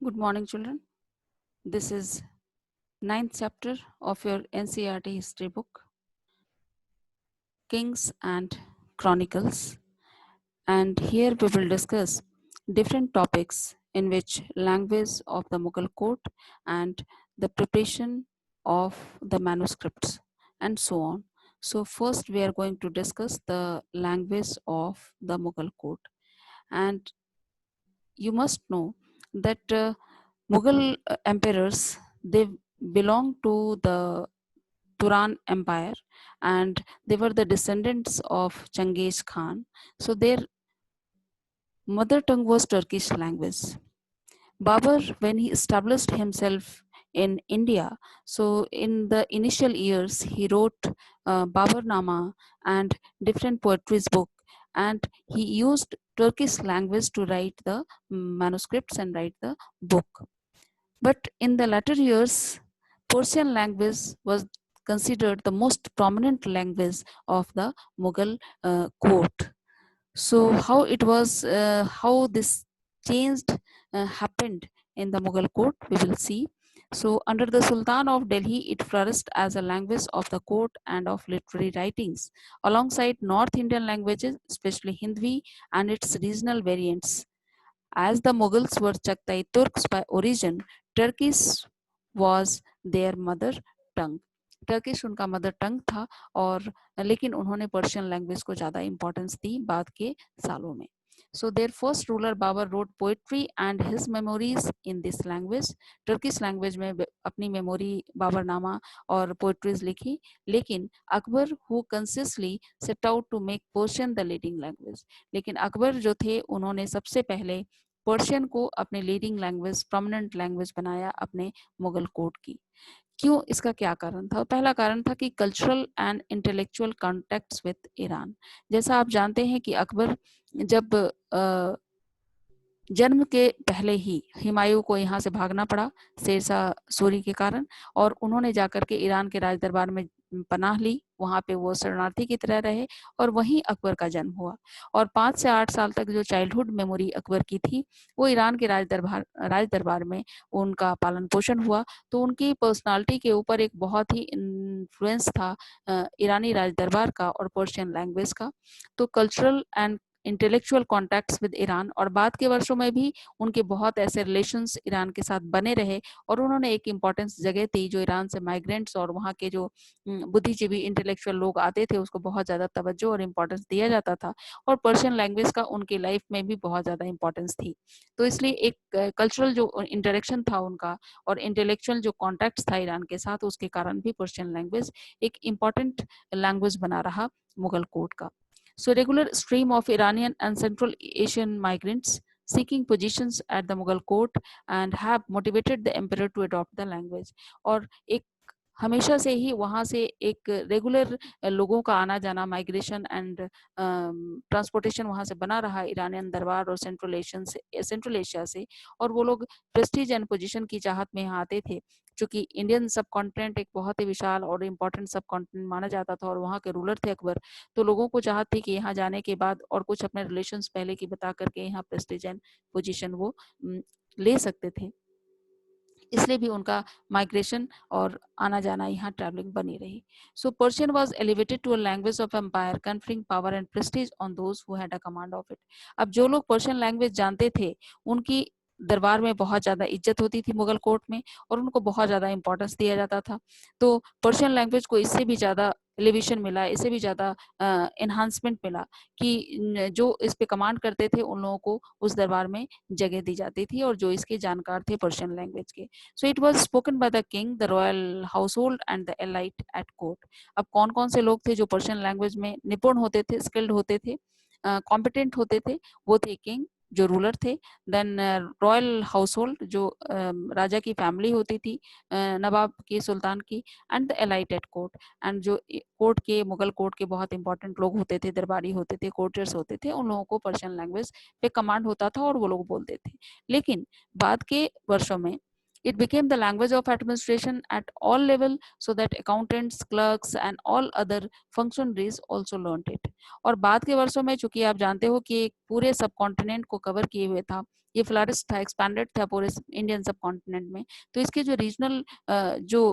Good morning, children. This is ninth chapter of your NCERT history book, Kings and Chronicles. And here we will discuss different topics in which language of the Mughal court and the preparation of the manuscripts and so on. So first we are going to discuss the language of the Mughal court. And you must know that Mughal emperors, they belong to the Turan Empire, and they were the descendants of Genghis Khan. So their mother tongue was Turkish language. Babur, when he established himself in India, so in the initial years, he wrote Baburnama and different poetry's book, and he used Turkish language to write the manuscripts and write the book. But in the latter years, Persian language was considered the most prominent language of the Mughal court. So how it was, how this changed happened in the Mughal court, we will see. So under the Sultan of Delhi, it flourished as a language of the court and of literary writings, alongside North Indian languages, especially Hindvi and its regional variants. As the Mughals were Chagatai Turks by origin, Turkish was their mother tongue. Turkish उनका mother tongue था और लेकिन उन्होंने Persian language को ज़्यादा importance दी बाद के सालों में. So their first ruler Babur wrote poetry and his memories in this language. Turkish language में अपनी मेमोरी बाबरनामा और पोएट्रीज लिखी, लेकिन Akbar who consciously set out to make Persian the leading language. लेकिन अकबर जो थे उन्होंने सबसे पहले पर्शियन को अपने लीडिंग लैंग्वेज, प्रोमिनेंट लैंग्वेज बनाया अपने मुगल कोर्ट की. क्यों, इसका क्या कारण था? पहला कारण था कि cultural and intellectual contacts with Iran. जैसा आप जानते हैं कि अकबर जब जन्म के पहले ही हुमायूं को यहाँ से भागना पड़ा शेरशाह सूरी के कारण, और उन्होंने जाकर के ईरान के राज दरबार में पनाह ली. वहाँ पे वो शरणार्थी की तरह रहे और वहीं अकबर का जन्म हुआ. और 5 से 8 साल तक जो चाइल्डहुड मेमोरी अकबर की थी वो ईरान के राज दरबार में उनका पालन पोषण हुआ. तो उनकी पर्सनालिटी के ऊपर एक बहुत ही इन्फ्लुएंस था ईरानी राज दरबार का और पर्शियन लैंग्वेज का. तो cultural and intellectual contacts with Iran, और बाद के वर्षों में भी उनके बहुत ऐसे रिलेशंस ईरान के साथ बने रहे, और उन्होंने एक इम्पॉर्टेंस जगह थी जो ईरान से माइग्रेंट्स और वहाँ के जो बुद्धिजीवी इंटेलेक्चुअल लोग आते थे उसको बहुत ज़्यादा तवज्जो और इम्पोर्टेंस दिया जाता था, और पर्शियन लैंग्वेज का उनकी लाइफ में भी बहुत ज़्यादा इम्पोर्टेंस थी. तो इसलिए एक कल्चरल जो इंटरेक्शन था उनका और इंटेलेक्चुअल जो कॉन्टैक्ट्स था ईरान के साथ, उसके कारण भी पर्शियन लैंग्वेज एक इम्पॉर्टेंट लैंग्वेज बना रहा मुगल कोर्ट का. So regular stream of Iranian and Central Asian migrants seeking positions at the Mughal court and have motivated the emperor to adopt the language. और एक हमेशा से ही वहाँ से एक रेगुलर लोगों का आना जाना, माइग्रेशन एंड ट्रांसपोर्टेशन वहाँ से बना रहा ईरानियन दरबार और सेंट्रल एशिया से, और वो लोग प्रेस्टीज एंड पोजीशन की चाहत में यहाँ आते थे. क्योंकि इंडियन सब कॉन्टिनेंट एक बहुत ही विशाल और इम्पोर्टेंट सब कॉन्टिनेंट माना जाता था और वहाँ के रूलर थे अकबर, तो लोगों को चाहत थी कि यहाँ जाने के बाद और कुछ अपने रिलेशंस पहले की बता करके यहाँ प्रेस्टीज एंड पोजीशन वो ले सकते थे. इसलिए भी उनका माइग्रेशन और आना जाना यहाँ ट्रैवलिंग बनी रही. So Persian was elevated to a language of empire conferring power and prestige on those who had a command of it. अब जो लोग पर्शियन लैंग्वेज जानते थे उनकी दरबार में बहुत ज़्यादा इज्जत होती थी मुगल कोर्ट में, और उनको बहुत ज़्यादा इंपॉर्टेंस दिया जाता था. तो पर्शियन लैंग्वेज को इससे भी ज़्यादा एलिवेशन मिला, इससे भी ज़्यादा एनहांसमेंट मिला कि जो इस पे कमांड करते थे उन लोगों को उस दरबार में जगह दी जाती थी, और जो इसके जानकार थे पर्शियन लैंग्वेज के. So it was spoken by the king, the royal household and the elite at court. अब कौन कौन से लोग थे जो पर्शियन लैंग्वेज में निपुण होते थे, स्किल्ड होते थे, कॉम्पिटेंट होते थे? वो थे किंग जो रूलर थे, देन रॉयल हाउस होल्ड जो राजा की फैमिली होती थी, नवाब की, सुल्तान की, and the elite at court, and जो कोर्ट के, मुगल कोर्ट के बहुत इंपॉर्टेंट लोग होते थे, दरबारी होते थे, कोर्टियर्स होते थे, उन लोगों को पर्शियन लैंग्वेज पे कमांड होता था और वो लोग बोलते थे. लेकिन बाद के वर्षों में It became the language of administration at all level, so that accountants, clerks and all other functionaries also learned it. और बाद के वर्षों में, चूंकि आप जानते हो कि पूरे सब कॉन्टिनेंट को कवर किए हुए था, ये फ्लरिश था, एक्सपैंडेड था पूरे इंडियन सब कॉन्टिनेंट में, तो इसके जो रीजनल जो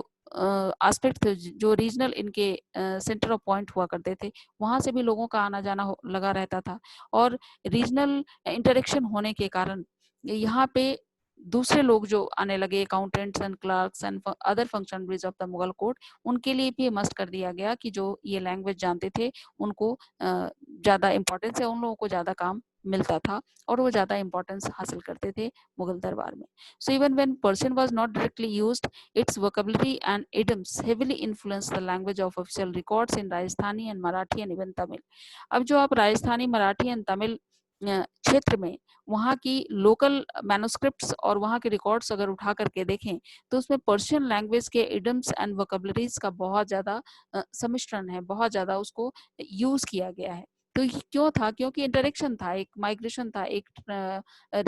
एस्पेक्ट थे, जो रीजनल इनके सेंटर ऑफ पॉइंट हुआ करते थे, वहां से भी लोगों का आना जाना लगा रहता था। और रीजनल इंटरेक्शन होने के कारण यहाँ पे दूसरे लोग जो आने लगे, accountants and clerks and other functionaries of the Mughal court, उनके लिए भी मस्ट कर दिया गया कि जो ये लैंग्वेज जानते थे उनको ज्यादा इंपॉर्टेंस है, उन लोगों को ज्यादा काम मिलता था और वो ज्यादा इंपॉर्टेंस हासिल करते थे मुगल दरबार में। So even when Persian was not directly used, its vocabulary and idioms heavily influenced the language of official records in Rajasthani and Marathi and even Tamil. अब जो आप राजस्थानी, मराठी एंड तमिल क्षेत्र में वहाँ की लोकल मैन्युस्क्रिप्ट्स और वहाँ के रिकॉर्ड्स अगर उठा करके देखें, तो उसमें पर्शियन लैंग्वेज के इडम्स एंड वोकेबलरीज का बहुत ज्यादा सम्मिश्रण है, बहुत ज्यादा उसको यूज किया गया है। तो ये क्यों था? क्योंकि इंटरेक्शन था, एक माइग्रेशन था, एक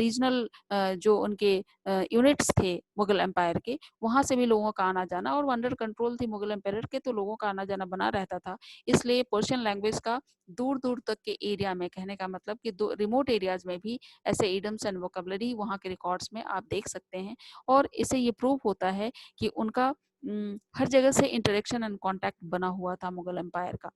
रीजनल जो उनके यूनिट्स थे मुगल एम्पायर के, वहां से भी लोगों का आना जाना, और अंडर कंट्रोल थी मुगल एम्पायर के, तो लोगों का आना जाना बना रहता था। इसलिए पर्शियन लैंग्वेज का दूर दूर तक के एरिया में, कहने का मतलब कि रिमोट एरियाज में भी ऐसे इडम्स एंड वोकेबलरी वहाँ के रिकॉर्ड्स में आप देख सकते हैं। और इससे ये प्रूव होता है कि उनका हर जगह से इंटरेक्शन एंड कांटेक्ट बना हुआ था मुगल एम्पायर का।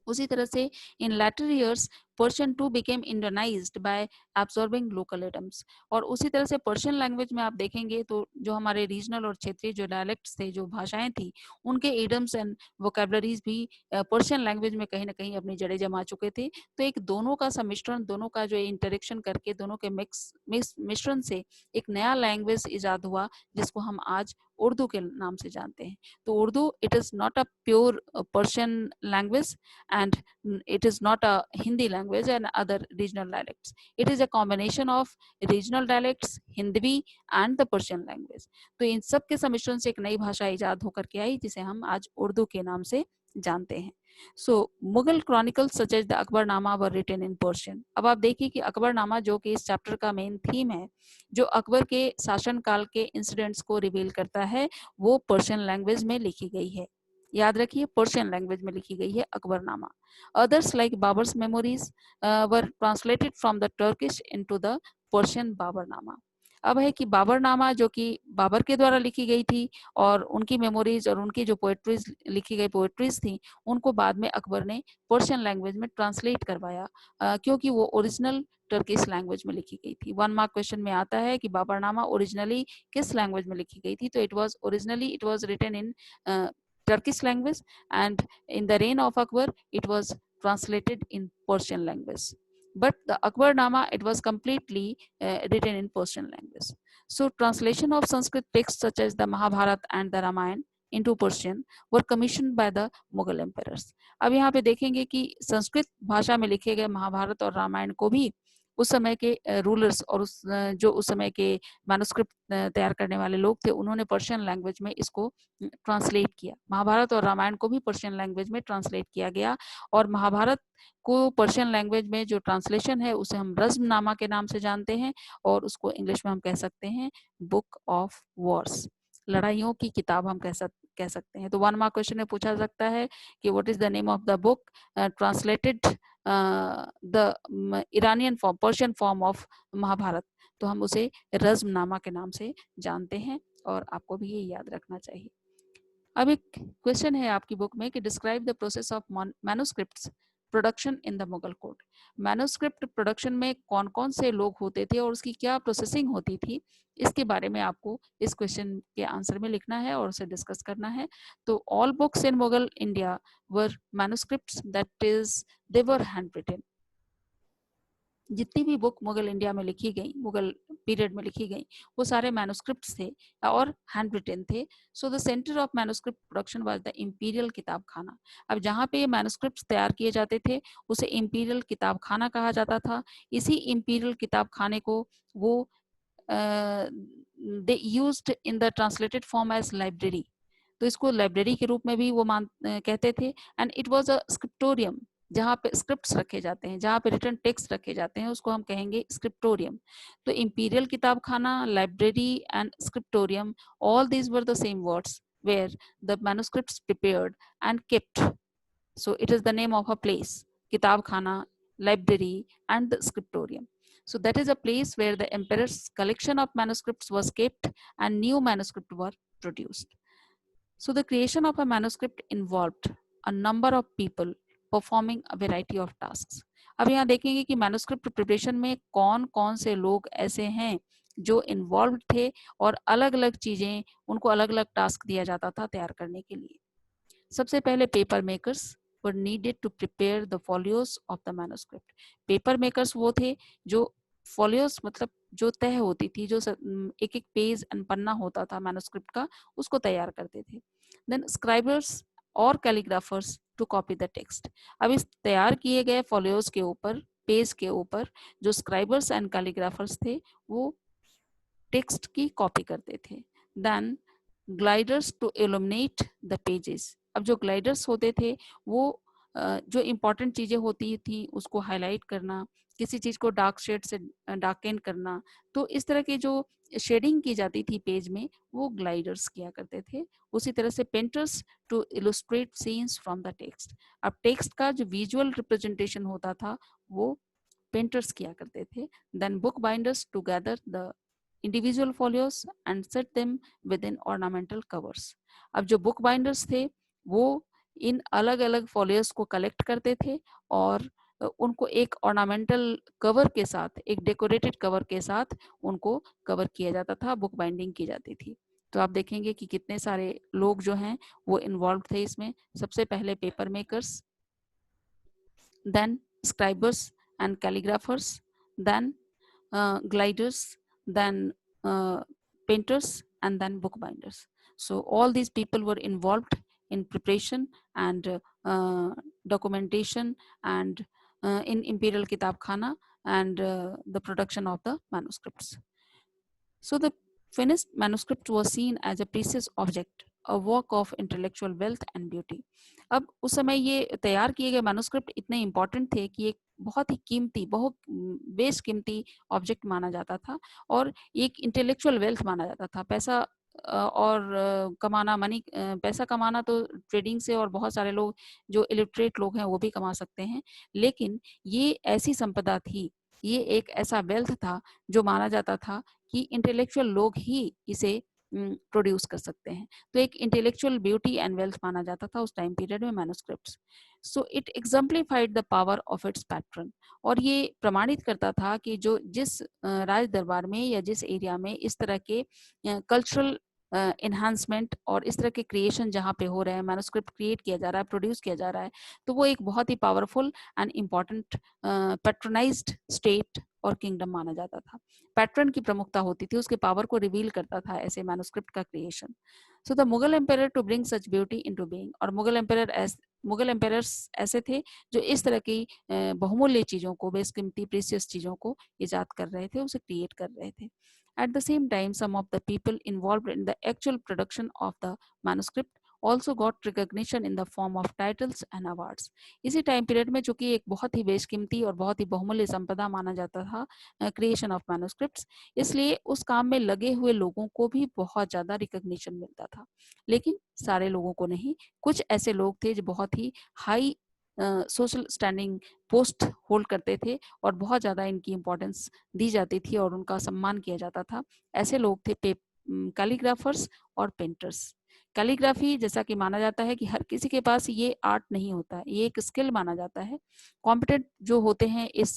उसी तरह से in later years Persian too became Indianised by absorbing local idioms. और उसी तरह से पर्शियन लैंग्वेज में आप देखेंगे तो जो हमारे रीजनल और क्षेत्रीय जो डायलेक्ट्स थे, जो भाषाएं थी, उनके इडम्स एंड वोकेबलरीज भी पर्शियन लैंग्वेज में कहीं ना कहीं अपनी जड़ें जमा चुके थे। तो एक दोनों का सम्मिश्रण, दोनों का जो इंटरेक्शन करके, दोनों के मिश्रण से एक नया लैंग्वेज इजाद हुआ, जिसको हम आज उर्दू के नाम से जानते हैं। तो Urdu, it is not a pure Persian language, and it is not a Hindi language and other regional dialects. It is a combination of regional dialects, Hindi and the Persian language. तो इन सब के सम्मिश्रण से एक नई भाषा इजाद होकर के आई, जिसे हम आज उर्दू के नाम से जानते हैं। So Mughal chronicles such as the Akbarnama were written in Persian. अब आप देखिए कि अकबरनामा, जो कि इस चैप्टर का मेन थीम है, जो अकबर के शासनकाल के इंसिडेंट्स को रिवील करता है, वो पर्शियन लैंग्वेज में लिखी गई है। याद रखिए, पर्शियन लैंग्वेज में लिखी गई है Akbarnama. Others like Babar's memories were translated from the Turkish into the Persian Baburnama. अब है कि बाबरनामा, जो कि बाबर के द्वारा लिखी गई थी, और उनकी मेमोरीज और उनकी जो पोएट्रीज लिखी गई पोएट्रीज थी, उनको बाद में अकबर ने पर्शियन लैंग्वेज में ट्रांसलेट करवाया, क्योंकि वो ओरिजिनल टर्किश लैंग्वेज में लिखी गई थी। 1 मार्क क्वेश्चन में आता है कि बाबरनामा ओरिजिनली किस लैंग्वेज में लिखी गई थी? तो it was written in Turkish language, and in the reign of Akbar, it was translated in Persian language. But the Akbarnama, it was completely written in Persian language. So translation of Sanskrit texts such as the Mahabharata and the Ramayana into Persian were commissioned by the Mughal emperors. अब यहाँ पे देखेंगे कि संस्कृत भाषा में लिखे गए महाभारत और रामायण को भी उस समय के रूलर्स और जो उस समय के मैन्युस्क्रिप्ट तैयार करने वाले लोग थे, उन्होंने पर्शियन लैंग्वेज में इसको ट्रांसलेट किया। महाभारत और रामायण को भी पर्शियन लैंग्वेज में ट्रांसलेट किया गया, और महाभारत को पर्शियन लैंग्वेज में जो ट्रांसलेशन है, उसे हम रज़्मनामा के नाम से जानते हैं, और उसको इंग्लिश में हम कह सकते हैं बुक ऑफ वॉर्स, लड़ाइयों की किताब हम कह सकते हैं। तो 1 मार्क क्वेश्चन में पूछा सकता है कि what is the name of the book translated the Iranian form, Persian form of Mahabharata? तो हम उसे रज़्मनामा के नाम से जानते हैं, और आपको भी ये याद रखना चाहिए। अब एक क्वेश्चन है आपकी बुक में कि describe the process of manuscripts production in the Mughal court. Manuscript production में कौन कौन से लोग होते थे और उसकी क्या प्रोसेसिंग होती थी, इसके बारे में आपको इस क्वेश्चन के आंसर में लिखना है और उसे डिस्कस करना है। तो all books in Mughal India were manuscripts, that is they were hand written. जितनी भी बुक मुगल इंडिया में लिखी गई, मुगल पीरियड में लिखी गई, वो सारे मैन्युस्क्रिप्ट्स थे और हैंड रिटन थे। So the centre of manuscript production was the imperial किताब खाना। अब जहाँ पे ये मैन्युस्क्रिप्ट्स तैयार किए जाते थे, उसे इंपीरियल किताब खाना कहा जाता था। इसी इंपीरियल किताब खाने को वो they used in the translated form as library. तो इसको लाइब्रेरी के रूप में भी वो कहते थे। And it was a scriptorium, जहाँ पे स्क्रिप्ट्स रखे जाते हैं, जहाँ पे रिटन टेक्स्ट रखे जाते हैं, उसको हम कहेंगे स्क्रिप्टोरियम। तो imperial kitabkhana, library and scriptorium, all these were the same words where the manuscripts prepared and kept. So it is the name of a place, kitab khana, library and the scriptorium. So that is a place where the emperor's collection of manuscripts was kept and new manuscripts were produced. So the creation of a manuscript involved a number of people performing a variety of tasks. अब यहाँ देखेंगे कि manuscript preparation में कौन कौन से लोग ऐसे हैं जो इन्वॉल्व थे और अलग अलग चीजें, उनको अलग अलग टास्क दिया जाता था तैयार करने के लिए। सबसे पहले paper makers were needed to prepare the folios of the manuscript. Paper makers वो थे जो फॉलियोस मतलब जो तह होती थी, जो एक एक पेज एंड पन्ना होता था मैन्युस्क्रिप्ट का, उसको तैयार करते थे। देन स्क्राइबर्स और calligraphers to copy the text. अब इस तैयार किए गए फॉलियोस के ऊपर, पेज के ऊपर जो स्क्राइबर्स एंड कैलीग्राफर्स थे वो टेक्स्ट की कॉपी करते थे। Then gliders to illuminate the pages. अब जो ग्लाइडर्स होते थे वो जो इम्पोर्टेंट चीजें होती थी उसको हाईलाइट करना, किसी चीज को डार्क शेड से डार्कन करना, तो इस तरह की जो शेडिंग की जाती थी पेज में वो ग्लाइडर्स किया करते थे। उसी तरह से painters to illustrate scenes from the text. अब टेक्स्ट का जो विजुअल रिप्रेजेंटेशन होता था वो पेंटर्स किया करते थे। Then book binders to gather the individual folios and set them within ornamental covers. अब जो बुक बाइंडर्स थे वो इन अलग अलग फॉलियोस को कलेक्ट करते थे और उनको एक ऑर्नामेंटल कवर के साथ, एक डेकोरेटेड कवर के साथ उनको कवर किया जाता था, बुक बाइंडिंग की जाती थी। तो आप देखेंगे कि कितने सारे लोग जो हैं वो इन्वॉल्व थे इसमें। सबसे पहले paper makers, then scribers and calligraphers, then gliders, then painters, and then bookbinders. So all these people were involved in preparation and documentation and in Imperial Kitab Khana and the production of the manuscripts. So the finished manuscript was seen as a precious object, a work of intellectual wealth and beauty. अब उस समय ये तैयार किए गए manuscript इतने important थे कि एक बहुत ही कीमती, बहुत बेशकीमती ऑब्जेक्ट माना जाता था और एक इंटेलेक्चुअल वेल्थ माना जाता था। पैसा और कमाना, मनी, पैसा कमाना तो ट्रेडिंग से और बहुत सारे लोग जो इलिटरेट लोग हैं वो भी कमा सकते हैं, लेकिन ये ऐसी संपदा थी, ये एक ऐसा वेल्थ था जो माना जाता था कि इंटेलेक्चुअल लोग ही इसे प्रोड्यूस कर सकते हैं। तो एक इंटेलेक्चुअल ब्यूटी एंड वेल्थ माना जाता था उस टाइम पीरियड में manuscripts. So it exemplified the power of its patron. और ये प्रमाणित करता था कि जो जिस राज दरबार में या जिस एरिया में इस तरह के कल्चरल एनहांसमेंट और इस तरह के क्रिएशन जहाँ पे हो रहे हैं, मैन्युस्क्रिप्ट क्रिएट किया जा रहा है, प्रोड्यूस किया जा रहा है, तो वो एक बहुत ही powerful and important patronised state और किंगडम माना जाता था। पैटर्न की प्रमुखता होती थी, उसके पावर को रिवील करता था ऐसे मैन्युस्क्रिप्ट का creation. So the Mughal empire to bring such beauty into being. और मुगल एम्पायर्स ऐसे थे जो इस तरह की बहुमूल्य चीजों को, बेशकीमती प्रीशियस चीजों को इजाद कर रहे थे, उसे क्रिएट कर रहे थे। At the same time, some of the people involved in the actual production of the manuscript also got recognition in the form of titles and awards. इसी टाइम पीरियड में चूंकि एक बहुत ही बेशकीमती और बहुत ही बहुमूल्य संपदा माना जाता था क्रिएशन ऑफ मैन्युस्क्रिप्ट्स, इसलिए उस काम में लगे हुए लोगों को भी बहुत ज्यादा रिकॉग्निशन मिलता था, लेकिन सारे लोगों को नहीं। कुछ ऐसे लोग थे जो बहुत ही high social standing post hold करते थे और बहुत ज्यादा इनकी इंपॉर्टेंस दी जाती थी और उनका सम्मान किया जाता था। ऐसे लोग थे कैलीग्राफर्स और पेंटर्स। कैलीग्राफी, जैसा कि माना जाता है कि हर किसी के पास ये आर्ट नहीं होता है, ये एक स्किल माना जाता है। कॉम्पिटेंट जो होते हैं इस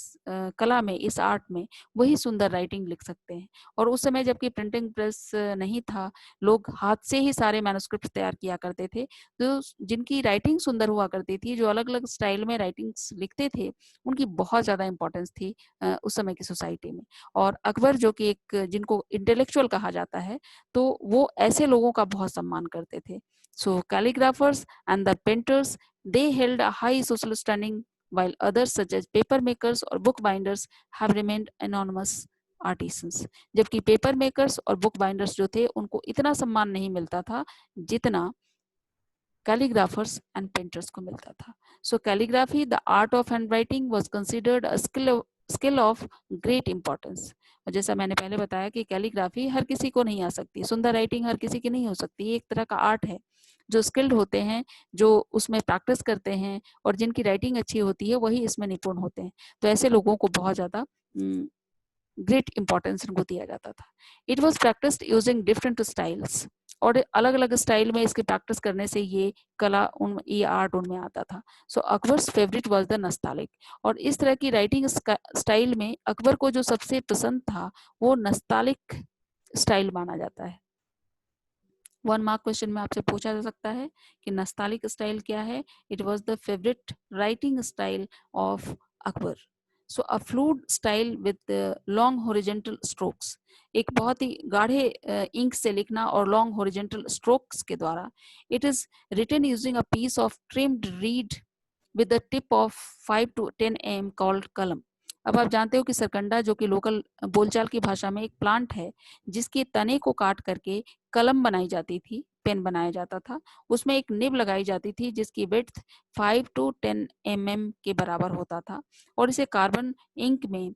कला में, इस आर्ट में, वही सुंदर राइटिंग लिख सकते हैं। और उस समय जबकि प्रिंटिंग प्रेस नहीं था, लोग हाथ से ही सारे मैन्युस्क्रिप्ट तैयार किया करते थे। तो जिनकी राइटिंग सुंदर हुआ करती थी, जो अलग अलग स्टाइल में राइटिंग्स लिखते थे, उनकी बहुत ज्यादा इंपॉर्टेंस थी उस समय की सोसाइटी में। और अकबर जो कि एक जिनको इंटेलेक्चुअल कहा जाता है, तो वो ऐसे लोगों का बहुत सम्मान करते थे। So calligraphers and the painters, they held a high social standing, while others such as paper makers or book binders have remained anonymous artisans. जबकि पेपर मेकर्स और बुक बाइंडर्स जो थे उनको इतना सम्मान नहीं मिलता था जितना कैलीग्राफर्स एंड पेंटर्स को मिलता था। So calligraphy, the art of hand writing, was considered a skill of great importance. और जैसा मैंने पहले बताया कि कैलीग्राफी हर किसी को नहीं आ सकती, सुंदर राइटिंग हर किसी की नहीं हो सकती, ये एक तरह का आर्ट है। जो स्किल्ड होते हैं, जो उसमें प्रैक्टिस करते हैं और जिनकी राइटिंग अच्छी होती है, वही इसमें निपुण होते हैं। तो ऐसे लोगों को बहुत ज्यादा ग्रेट इंपॉर्टेंस इनको दिया जाता था। It was practised using different styles, और अलग अलग स्टाइल में इसकी प्रैक्टिस करने से ये कला ये आर्ट उनमें आता था। So Akbar's favourite was the नस्तालिक, और इस तरह की राइटिंग स्टाइल में अकबर को जो सबसे पसंद था वो नस्तालिक स्टाइल माना जाता है। 1 मार्क क्वेश्चन में आपसे पूछा जा सकता है कि नस्तालिक स्टाइल क्या है। It was the favourite writing style of Akbar. So a fluid style with long horizontal strokes, एक बहुत ही गाढ़े इंक से लिखना और लॉन्ग हॉरिजॉन्टल स्ट्रोक्स के द्वारा। It is written using a piece of trimmed reed with the tip of 5 to 10 mm called कलम। अब आप जानते हो कि सरकंडा, जो कि लोकल बोलचाल की भाषा में एक प्लांट है, जिसके तने को काट करके कलम बनाई जाती थी, पेन बनाया जाता था। उसमें एक निब लगाई जाती थी जिसकी विड्थ 5 टू 10 mm के बराबर होता था, और इसे कार्बन इंक में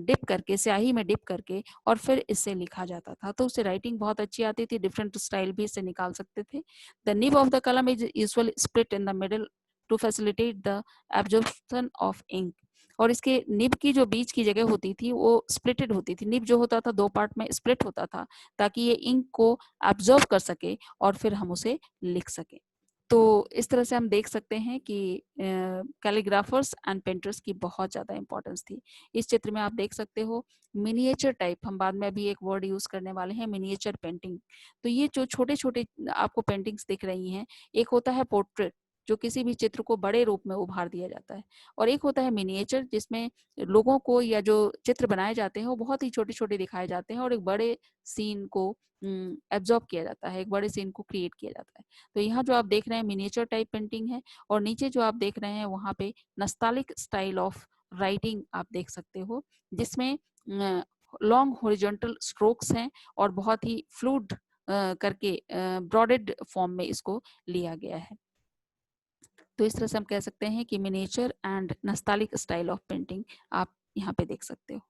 डिप करके, स्याही में डिप करके, और फिर इससे लिखा जाता था। तो उससे राइटिंग बहुत अच्छी आती थी, डिफरेंट स्टाइल भी इससे निकाल सकते थे। The nib of the qalam is usually split in the middle to facilitate the absorption of ink, और इसके निब की जो बीच की जगह होती थी वो स्प्लिटेड होती थी। निब जो होता था 2 पार्ट में स्प्लिट होता था, ताकि ये इंक को एब्जॉर्ब कर सके और फिर हम उसे लिख सके। तो इस तरह से हम देख सकते हैं कि कैलीग्राफर्स एंड पेंटर्स की बहुत ज़्यादा इंपॉर्टेंस थी। इस चित्र में आप देख सकते हो मिनिएचर टाइप, हम बाद में अभी एक वर्ड यूज करने वाले हैं, मिनिएचर पेंटिंग। तो ये जो छोटे छोटे आपको पेंटिंग्स दिख रही हैं, एक होता है पोर्ट्रेट, जो किसी भी चित्र को बड़े रूप में उभार दिया जाता है, और एक होता है मिनिएचर, जिसमें लोगों को या जो चित्र बनाए जाते हैं वो बहुत ही छोटे छोटे दिखाए जाते हैं और एक बड़े सीन को एब्जॉर्ब किया जाता है, एक बड़े सीन को क्रिएट किया जाता है। तो यहाँ जो आप देख रहे हैं मिनिएचर टाइप पेंटिंग है, और नीचे जो आप देख रहे हैं वहाँ पे नस्तालिक स्टाइल ऑफ राइटिंग आप देख सकते हो, जिसमें लॉन्ग हॉरिजॉन्टल स्ट्रोक्स हैं और बहुत ही फ्लूड करके ब्रॉडेड फॉर्म में इसको लिया गया है। तो इस तरह से हम कह सकते हैं कि miniature and nastaliq style of painting आप यहाँ पे देख सकते हो।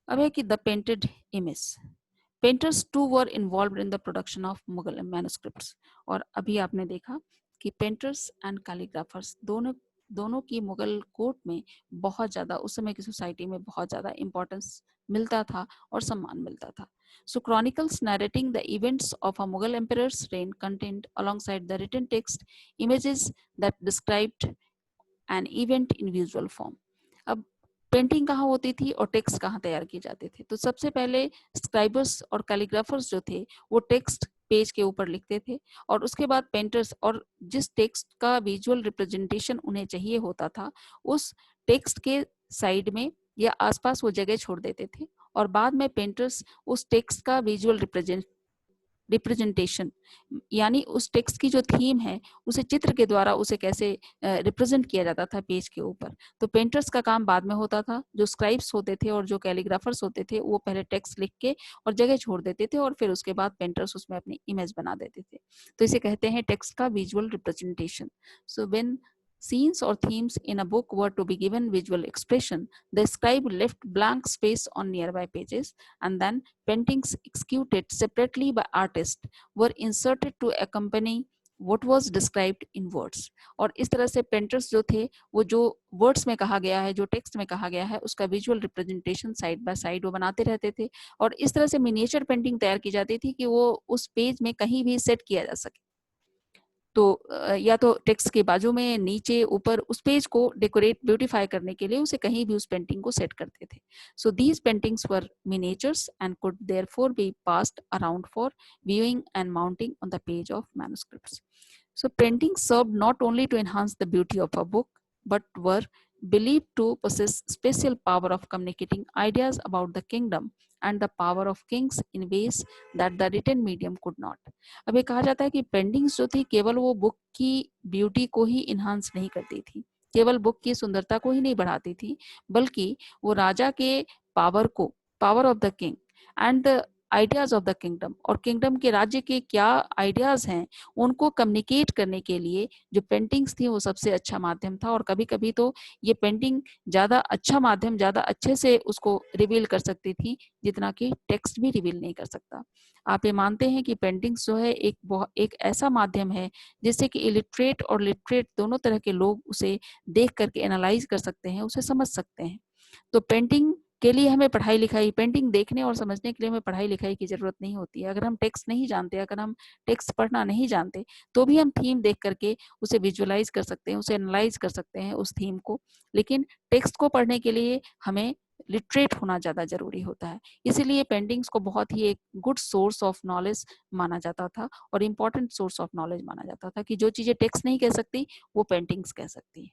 अब है कि the painted image, painters to were involve in the production of Mughal manuscripts. और अभी आपने देखा कि पेंटर्स एंड कैलीग्राफर्स दोनों दोनों की मुगल कोर्ट में बहुत ज़्यादा, उस समय की सोसाइटी में बहुत ज़्यादा इंपॉर्टेंस मिलता था और सम्मान मिलता था। So chronicles narrating the events of a Mughal emperor's reign contained alongside the written text images that described an event in visual form. अब पेंटिंग कहाँ होती थी और टेक्स्ट कहाँ तैयार किए जाते थे? तो सबसे पहले स्क्राइबर्स और कैलीग्राफर्स जो थे वो टेक्स्ट पेज के ऊपर लिखते थे, और उसके बाद पेंटर्स, और जिस टेक्स्ट का विजुअल रिप्रेजेंटेशन उन्हें चाहिए होता था उस टेक्स्ट के साइड में या आसपास वो जगह छोड़ देते थे, और बाद में पेंटर्स उस टेक्स्ट का विजुअल रिप्रेजेंटेशन, यानी उस टेक्स्ट की जो थीम है उसे चित्र के द्वारा उसे कैसे रिप्रेजेंट किया जाता था पेज के ऊपर। तो पेंटर्स का काम बाद में होता था, जो स्क्राइब्स होते थे और जो कैलीग्राफर्स होते थे वो पहले टेक्स्ट लिख के और जगह छोड़ देते थे, और फिर उसके बाद पेंटर्स उसमें अपनी इमेज बना देते थे। तो इसे कहते हैं टेक्स्ट का visual representation. So when scenes or themes in a book were to be given visual expression, the scribe left blank space on nearby pages, and then paintings executed separately by artists were inserted to accompany what was described in words। और इस तरह से painters जो थे वो जो words में कहा गया है, जो टेक्स्ट में कहा गया है, उसका visual representation side by side वो बनाते रहते थे, और इस तरह से मिनिएचर पेंटिंग तैयार की जाती थी कि वो उस पेज में कहीं भी सेट किया जा सके। तो या तो टेक्स्ट के बाजू में, नीचे, ऊपर, उस पेज को डेकोरेट ब्यूटीफाई करने के लिए उसे कहीं भी उस पेंटिंग को सेट करते थे। So these paintings were miniatures and could therefore be passed around for viewing and mounting on the page of manuscripts. So paintings served not only to enhance the beauty of a book, but were believed to possess special power of communicating ideas about the kingdom and the power of kings in ways that the written medium could not. अब ये कहा जाता है कि paintings जो थी केवल वो बुक की ब्यूटी को ही इन्हांस नहीं करती थी, केवल बुक की सुंदरता को ही नहीं बढ़ाती थी, बल्कि वो राजा के पावर को, power of the king and the ideas of the kingdom, और किंगडम के राज्य के क्या आइडियाज हैं उनको कम्युनिकेट करने के लिए जो पेंटिंग्स थी वो सबसे अच्छा माध्यम था। और कभी कभी तो ये पेंटिंग ज़्यादा अच्छा माध्यम, ज़्यादा अच्छे से उसको रिवील कर सकती थी जितना कि टेक्स्ट भी रिवील नहीं कर सकता। आप ये मानते हैं कि पेंटिंग्स जो है एक ऐसा माध्यम है जिससे कि इलिटरेट और लिटरेट दोनों तरह के लोग उसे देख करके एनालाइज कर सकते हैं, उसे समझ सकते हैं। तो पेंटिंग के लिए हमें पढ़ाई लिखाई, पेंटिंग देखने और समझने के लिए हमें पढ़ाई लिखाई की जरूरत नहीं होती है। अगर हम टेक्स्ट नहीं जानते, अगर हम टेक्स्ट पढ़ना नहीं जानते, तो भी हम थीम देख करके उसे विजुअलाइज कर सकते हैं, उसे एनालाइज कर सकते हैं उस थीम को। लेकिन टेक्स्ट को पढ़ने के लिए हमें लिटरेट होना ज्यादा जरूरी होता है। इसीलिए पेंटिंग्स को बहुत ही एक गुड सोर्स ऑफ नॉलेज माना जाता था और इम्पोर्टेंट सोर्स ऑफ नॉलेज माना जाता था कि जो चीजें टेक्स्ट नहीं कह सकती वो पेंटिंग्स कह सकती है।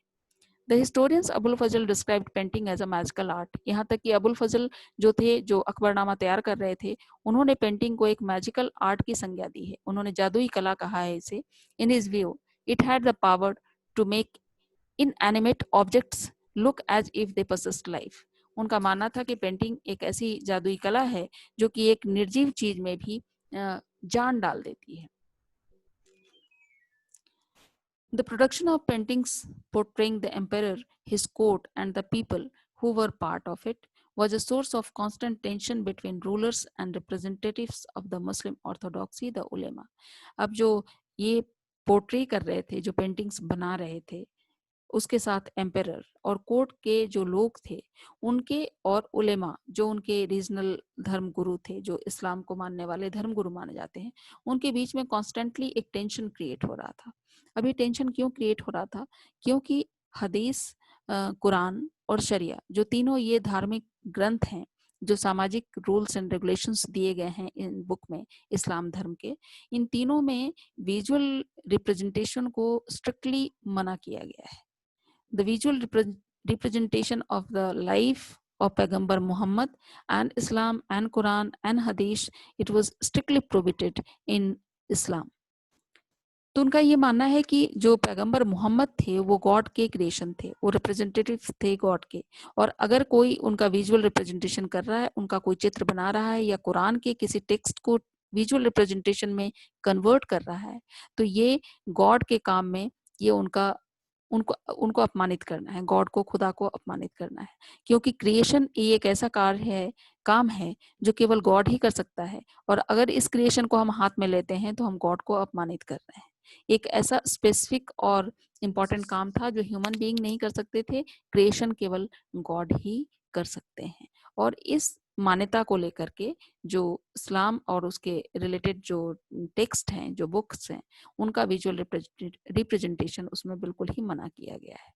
The historians Abul Fazl described painting as a magical art. यहाँ तक कि अबुल फजल जो थे, जो अकबरनामा तैयार कर रहे थे, उन्होंने पेंटिंग को एक मैजिकल आर्ट की संज्ञा दी है, उन्होंने जादुई कला कहा है इसे। In his view it had the power to make inanimate objects look as if they possessed life. उनका मानना था कि पेंटिंग एक ऐसी जादुई कला है जो कि एक निर्जीव चीज में भी जान डाल देती है। The production of paintings portraying the emperor, his court, and the people who were part of it was a source of constant tension between rulers and representatives of the Muslim orthodoxy, the ulema. अब जो ये portray कर रहे थे, जो paintings बना रहे थे, उसके साथ एम्पेरर और कोर्ट के जो लोग थे उनके, और उलेमा जो उनके रीजनल धर्म गुरु थे, जो इस्लाम को मानने वाले धर्म गुरु माने जाते हैं, उनके बीच में कॉन्स्टेंटली एक टेंशन क्रिएट हो रहा था। अभी टेंशन क्यों क्रिएट हो रहा था? क्योंकि हदीस, कुरान और शरिया, जो तीनों ये धार्मिक ग्रंथ हैं, जो सामाजिक रूल्स एंड रेगुलेशंस दिए गए हैं इन बुक में, इस्लाम धर्म के, इन तीनों में विजुअल रिप्रेजेंटेशन को स्ट्रिक्टली मना किया गया है। The visual representation of the life of Paigambar Muhammad and Islam and Quran and Hadith, it was strictly prohibited in Islam. तो उनका ये मानना है कि जो पैगंबर मोहम्मद थे वो गॉड के क्रिएशन थे, वो रिप्रेजेंटेटिव थे गॉड के, और अगर कोई उनका विजुअल रिप्रेजेंटेशन कर रहा है, उनका कोई चित्र बना रहा है या कुरान के किसी टेक्स्ट को विजुअल रिप्रेजेंटेशन में कन्वर्ट कर रहा है, तो ये गॉड के काम में, ये उनका उनको उनको अपमानित करना है, गॉड को, खुदा को अपमानित करना है। क्योंकि क्रिएशन ये एक ऐसा कार्य है, काम है, जो केवल गॉड ही कर सकता है, और अगर इस क्रिएशन को हम हाथ में लेते हैं तो हम गॉड को अपमानित कर रहे हैं। एक ऐसा स्पेसिफिक और इम्पोर्टेंट काम था जो ह्यूमन बीइंग नहीं कर सकते थे, क्रिएशन केवल गॉड ही कर सकते हैं। और इस मान्यता को लेकर के जो इस्लाम और उसके रिलेटेड जो टेक्स्ट हैं, जो बुक्स हैं, उनका विजुअल रिप्रेजेंटेशन उसमें बिल्कुल ही मना किया गया है।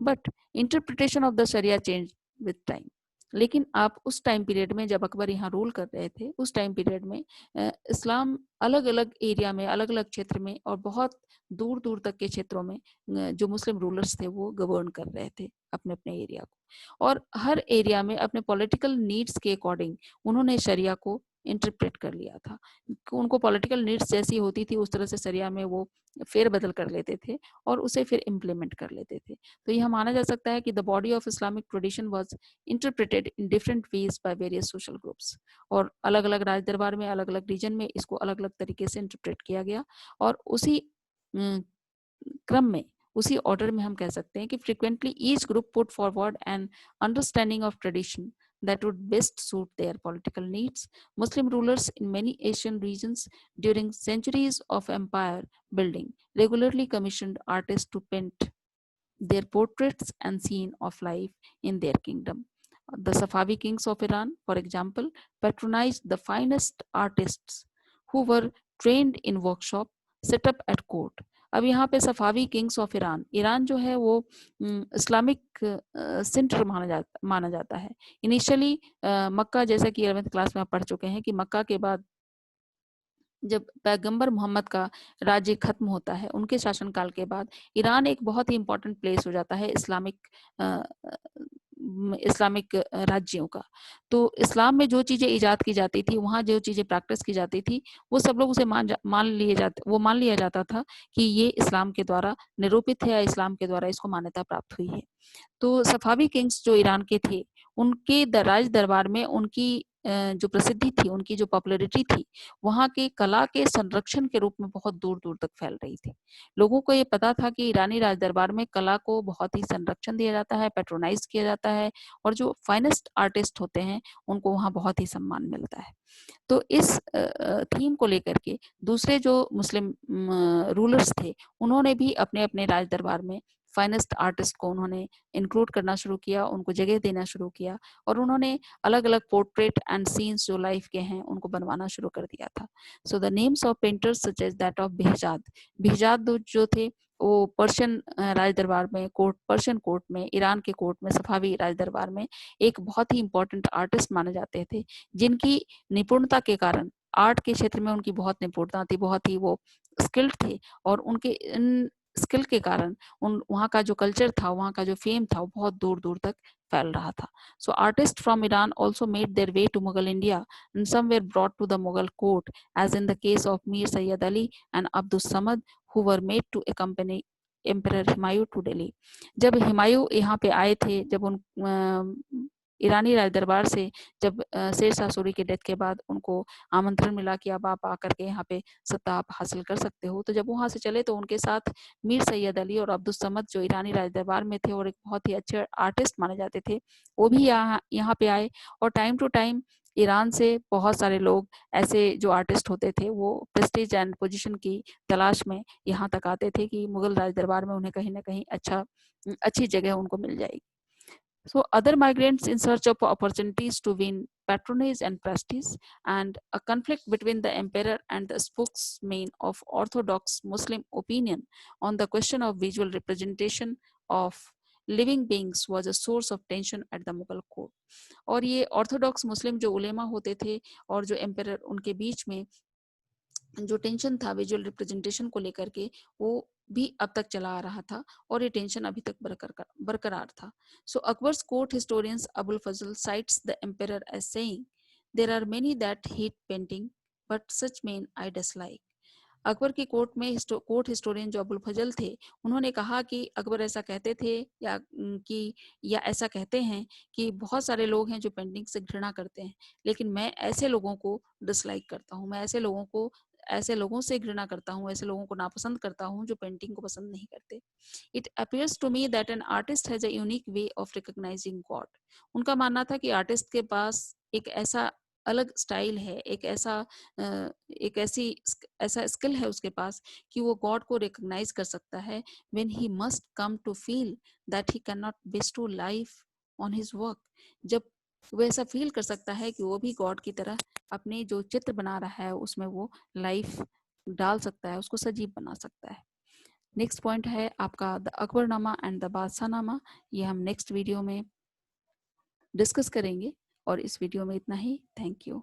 But interpretation of the sharia change with time. लेकिन आप उस टाइम पीरियड में जब अकबर यहाँ रूल कर रहे थे, उस टाइम पीरियड में इस्लाम अलग अलग एरिया में, अलग अलग क्षेत्र में और बहुत दूर दूर तक के क्षेत्रों में जो मुस्लिम रूलर्स थे वो गवर्न कर रहे थे अपने अपने एरिया को, और हर एरिया में अपने पॉलिटिकल नीड्स के अकॉर्डिंग उन्होंने शरिया को इंटरप्रेट कर लिया था। उनको पॉलिटिकल नीड्स जैसी होती थी उस तरह से शरिया में वो फेर बदल कर लेते थे और उसे फिर इम्प्लीमेंट कर लेते थे। तो यह माना जा सकता है कि the body of Islamic tradition was interpreted in different ways by various social groups, और अलग अलग राज दरबार में, अलग अलग रीजन में इसको अलग अलग तरीके से इंटरप्रेट किया गया। और उसी क्रम में, उसी ऑर्डर में हम कह सकते हैं कि frequently each group put forward an understanding of tradition that would best suit their political needs. Muslim rulers in many Asian regions during centuries of empire building regularly commissioned artists to paint their portraits and scene of life in their kingdom. The Safavi kings of Iran, for example, patronized the finest artists who were trained in workshop set up at court. अब यहाँ पे सफावी Kings of Iran, Iran जो है वो Islamic centre माना जाता है। Initially मक्का, जैसा कि 11th क्लास में आप पढ़ चुके हैं कि मक्का के बाद जब पैगंबर मोहम्मद का राज्य खत्म होता है, उनके शासनकाल के बाद ईरान एक बहुत ही इंपॉर्टेंट प्लेस हो जाता है इस्लामिक राज्यों का। तो इस्लाम में जो चीजें इजाद की जाती थी, वहाँ जो चीजें प्रैक्टिस की जाती थी, वो सब लोग उसे मान लिया जाता था कि ये इस्लाम के द्वारा निरूपित है या इस्लाम के द्वारा इसको मान्यता प्राप्त हुई है। तो सफावी किंग्स जो ईरान के थे, उनके राज दरबार में उनकी जो प्रसिद्धि थी, उनकी जो पॉपुलैरिटी थी, वहाँ के कला के संरक्षण के रूप में बहुत दूर-दूर तक फैल रही थी। लोगों को ये पता था कि ईरानी राजदरबार में कला को बहुत ही संरक्षण दिया जाता है, पैट्रोनाइज़ किया जाता है और जो फाइनेस्ट आर्टिस्ट होते हैं, उनको वहाँ बहुत ही सम्मान मिलता है। तो इस थीम को लेकर के दूसरे जो मुस्लिम रूलर्स थे, उन्होंने भी अपने-अपने राज दरबार में फाइनेस्ट आर्टिस्ट को उन्होंने इंक्लूड करना शुरू किया, उनको जगह देना शुरू किया और उन्होंने अलग-अलग पोर्ट्रेट एंड सीन्स जो लाइफ के हैं, उनको बनवाना शुरू कर दिया था। So the names of painters such as that of behzad, behzad जो थे वो पर्शियन राज दरबार में पर्शियन कोर्ट में, ईरान के कोर्ट में, सफावी राज दरबार में एक बहुत ही इम्पोर्टेंट आर्टिस्ट माने जाते थे, जिनकी निपुणता के कारण आर्ट के क्षेत्र में उनकी बहुत निपुणता थी, बहुत ही वो स्किल्ड थे और उनके इन स्किल के कारण उन वहाँ का जो कल्चर था, वहाँ का जो फेम था, वो बहुत दूर-दूर तक फैल रहा था। सो artist from Iran also made their way to Mughal India and some were brought to the Mughal court as in the case of Mir Sayyad Ali and Abdus Samad who were made to accompany emperor Humayun to Delhi. जब हुमायूं यहाँ पे आए थे, जब उन ईरानी राज दरबार से जब शेरशाह सूरी के डेथ के बाद उनको आमंत्रण मिला कि अब आप आकर के यहाँ पे सत्ता आप हासिल कर सकते हो, तो जब वहाँ से चले तो उनके साथ मीर सैयद अली और अब्दुल समद जो ईरानी राज दरबार में थे और एक बहुत ही अच्छे आर्टिस्ट माने जाते थे, वो भी यहाँ पे आए और टाइम टू टाइम ईरान से बहुत सारे लोग ऐसे जो आर्टिस्ट होते थे वो प्रेस्टीज एंड पोजीशन की तलाश में यहाँ तक आते थे कि मुगल राज दरबार में उन्हें कहीं ना कहीं अच्छी जगह उनको मिल जाएगी। So other migrants in search of opportunities to win patronage and prestige, and a conflict between the emperor and the spokesman of orthodox Muslim opinion on the question of visual representation of living beings was a source of tension at the Mughal court. और ये Orthodox मुस्लिम जो उलेमा होते थे और जो emperor, उनके बीच में जो टेंशन था विजुअल रिप्रेजेंटेशन को लेकर के, वो भी अब तक चला आ रहा था और ये टेंशन अभी तक बरकरार था। So Akbar's court historians Abul Fazl cites the emperor as saying there are many that hate painting but such men I dislike. Akbar की कोर्ट में कोर्ट हिस्टोरियन जो अबुल फजल थे, उन्होंने कहा कि अकबर ऐसा कहते थे या ऐसा कहते हैं कि बहुत सारे लोग हैं जो पेंटिंग से घृणा करते हैं, लेकिन मैं ऐसे लोगों को डिसलाइक करता हूँ, मैं ऐसे लोगों से घृणा करता हूँ, ऐसे लोगों को नापसंद करता हूँ जो पेंटिंग को पसंद नहीं करते। It appears to me that an artist has a unique way of recognizing God. उनका मानना था कि आर्टिस्ट के पास एक ऐसा अलग स्टाइल है, एक ऐसा स्किल है उसके पास कि वो गॉड को रिकॉग्नाइज कर सकता है when he must come to feel that he can not bestow life on his work. जब वो ऐसा फील कर सकता है कि वो भी गॉड की तरह अपने जो चित्र बना रहा है उसमें वो लाइफ डाल सकता है, उसको सजीव बना सकता है। नेक्स्ट पॉइंट है आपका द अकबरनामा एंड द बादशाहनामा। ये हम नेक्स्ट वीडियो में डिस्कस करेंगे और इस वीडियो में इतना ही। Thank you.